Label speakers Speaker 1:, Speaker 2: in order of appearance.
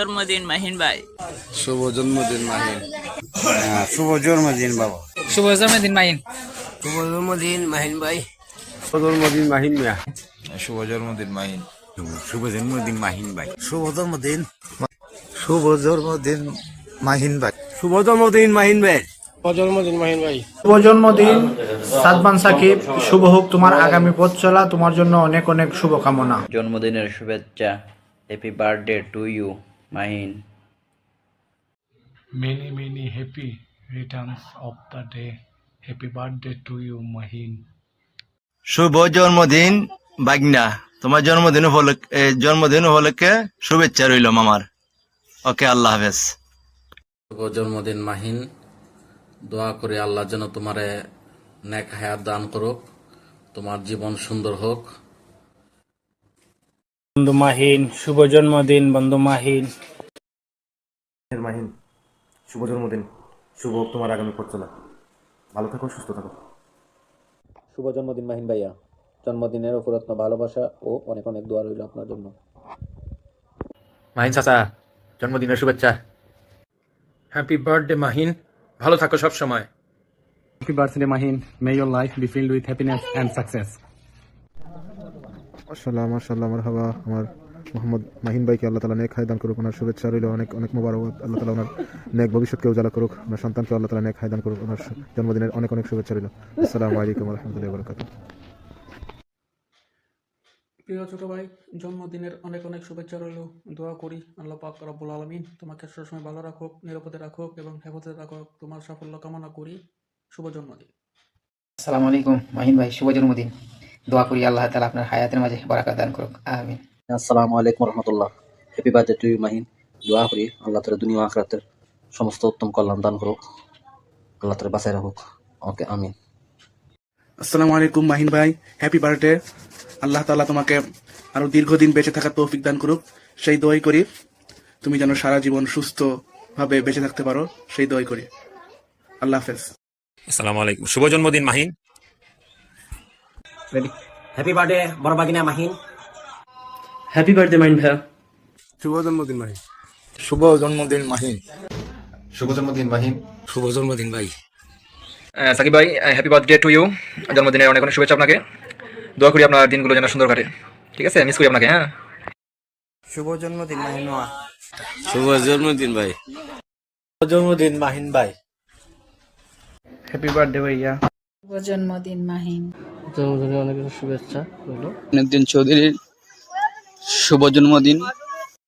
Speaker 1: জন্মদিন মাহিন ভাই।
Speaker 2: শুভ জন্মদিন মাহিন। শুভ জন্মদিন বাবা।
Speaker 3: শুভ জন্মদিন মাহিন।
Speaker 2: শুভ জন্মদিন মাহিন ভাই। শুভ জন্মদিন মাহিন মিয়া।
Speaker 4: শুভ জন্মদিন মাহিন।
Speaker 2: শুভ জন্মদিন মাহিন ভাই। শুভ জন্মদিন। শুভ জন্মদিন মাহিন ভাই। শুভ জন্মদিন মাহিন ভাই।
Speaker 5: শুভ জন্মদিন সাদমান সাকিব, শুভ হোক তোমার আগামী পথ চলা, তোমার জন্য অনেক অনেক শুভকামনা।
Speaker 6: জন্মদিনের শুভেচ্ছা। Happy birthday to you Mahin.
Speaker 7: Many happy returns of the day. Happy birthday to you, Mahin.
Speaker 4: শুভ জন্মদিন বাগনা, তোমার জন্মদিন উপলক্ষে শুভেচ্ছা রইল মামার। ওকে, আল্লাহ হাফেজ।
Speaker 8: শুভ জন্মদিন মাহিন, দোয়া করি আল্লাহ যেন তোমারে নেক হায়াত দান করুক, তোমার জীবন সুন্দর হোক।
Speaker 5: বন্ধু মাহিন, শুভ জন্মদিন বন্ধু মাহিন।
Speaker 9: মাহিন, শুভ জন্মদিন, শুভ হোক তোমার আগামী পথ চলা, ভালো থাকো, সুস্থ থাকো।
Speaker 10: শুভ জন্মদিন মাহিন ভাইয়া, জন্মদিনের অফুরত্ন ভালোবাসা ও অনেক অনেক দোয়া রইল আপনার জন্য।
Speaker 3: মাহিন চাচা, জন্মদিনের শুভেচ্ছা।
Speaker 7: হ্যাপি বার্থডে মাহিন, ভালো থাকো সব সময়।
Speaker 5: Happy birthday Mahin, may your life be filled with happiness and success.
Speaker 9: মাশাআল্লাহ মাশাআল্লাহ, মারহাবা। আমার মোহাম্মদ মাহিন ভাইকে আল্লাহ তাআলা নেক হায়াত দান করুক, ওনার শুভেচ্ছা রইল অনেক অনেক মোবারক। আল্লাহ তাআলা ওনার নেক ভবিষ্যৎকে উজালা করুক, ওনার সন্তানকে আল্লাহ তাআলা নেক হায়াত দান করুক, ওনার জন্মদিনের অনেক অনেক শুভেচ্ছা রইল। আসসালামু আলাইকুম ওয়া রাহমাতুল্লাহি ওয়া বারাকাতুহু।
Speaker 11: প্রিয় ছোট ভাই, জন্মদিনের অনেক অনেক শুভেচ্ছা রইল। দোয়া করি আল্লাহ পাক রব্বুল আলামিন তোমাকে সবসময় ভালো রাখুক, নিরাপদে রাখুক এবং হেফাজতে রাখুক। তোমার সাফল্য কামনা করি। শুভ জন্মদিন।
Speaker 3: আসসালামু আলাইকুম মাহিন ভাই, শুভ জন্মদিন। দোয়া করি আল্লাহ তাআলা আপনার হায়াতের মাঝে বারাকাত দান করুক, আমিন।
Speaker 10: আসসালামু আলাইকুম রহমতুল্লাহ। Happy birthday to you Mahin. দোয়া করি আল্লাহ তাআলা দুনিয়া আখিরাতের সমস্ত উত্তম কল্যাণ দান করুক, আল্লাহ তাআলা বাঁচায় রাখুক। ওকে, আমিন।
Speaker 12: আসসালামু আলাইকুম মাহিন ভাই, হ্যাপি বার্থডে। আল্লাহ তাআলা তোমাকে আরো দীর্ঘদিন বেঁচে থাকার তৌফিক দান করুক, সেই দোয়াই করি। তুমি যেন সারা জীবন সুস্থ ভাবে বেঁচে থাকতে পারো, সেই দোয়াই করি। আল্লাহ হাফেজ।
Speaker 7: আসসালামু আলাইকুম, শুভ জন্মদিন মাহিন।
Speaker 10: হ্যাপি বার্থডে বড় বাগিনা মাহিন।
Speaker 5: হ্যাপি বার্থডে মাহিন ভাইয়া।
Speaker 2: শুভ জন্মদিন মাহিন।
Speaker 4: শুভ জন্মদিন মাহিন। শুভ জন্মদিন মাহিন।
Speaker 2: শুভ জন্মদিন ভাই।
Speaker 3: সাকিব ভাই, হ্যাপি বার্থডে টু ইউ। জন্মদিনের অনেক অনেক শুভেচ্ছা আপনাকে। দোয়া করি আপনার দিনগুলো যেন সুন্দর কাটে। ঠিক আছে, মিস করি আপনাকে। হ্যাঁ,
Speaker 2: শুভ জন্মদিন মাহিন।
Speaker 8: শুভ জন্মদিন ভাই।
Speaker 5: শুভ জন্মদিন মাহিন ভাই। হ্যাপি বার্থডে ভাইয়া।
Speaker 13: শুভ জন্মদিন মাহিন।
Speaker 5: জন্মদিনের অনেক শুভেচ্ছা রইল।
Speaker 6: অনেকদিন চৌধুরীর শুভ জন্মদিন।